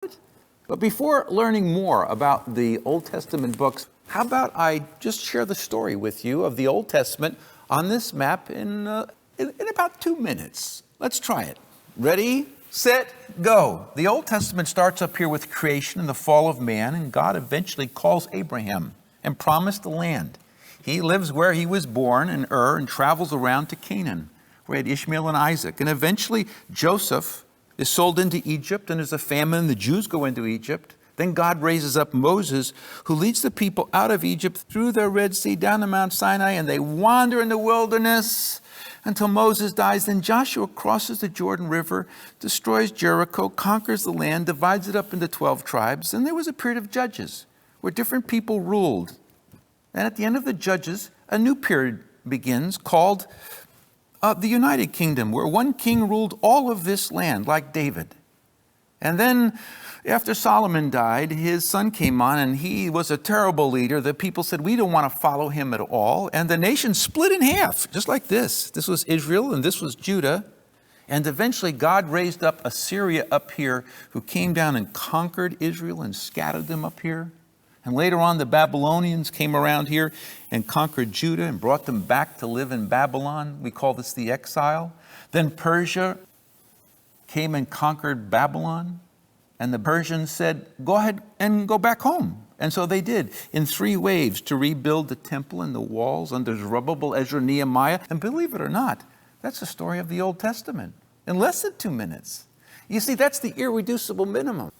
But before learning more about the Old Testament books, how about I just share the story with you of the Old Testament on this map in about 2 minutes. Let's try it. Ready, set, go. The Old Testament starts up here with creation and the fall of man, and God eventually calls Abraham and promised the land. He lives where he was born in Ur and travels around to Canaan, where he had Ishmael and Isaac. And eventually Joseph is sold into Egypt, and there's a famine, the Jews go into Egypt. Then God raises up Moses, who leads the people out of Egypt through the Red Sea down to Mount Sinai, and they wander in the wilderness until Moses dies. Then Joshua crosses the Jordan River, destroys Jericho, conquers the land, divides it up into 12 tribes. And there was a period of judges where different people ruled. And at the end of the judges, a new period begins called the United Kingdom, where one king ruled all of this land, like David. And then after Solomon died, his son came on, and he was a terrible leader. The people said, we don't want to follow him at all. And the nation split in half, just like this. This was Israel, and this was Judah. And eventually God raised up Assyria up here, who came down and conquered Israel and scattered them up here. And later on, the Babylonians came around here and conquered Judah and brought them back to live in Babylon. We call this the exile. Then Persia came and conquered Babylon. And the Persians said, go ahead and go back home. And so they did, in 3 waves, to rebuild the temple and the walls under Zerubbabel, Ezra, Nehemiah. And believe it or not, that's the story of the Old Testament in less than 2 minutes. You see, that's the irreducible minimum.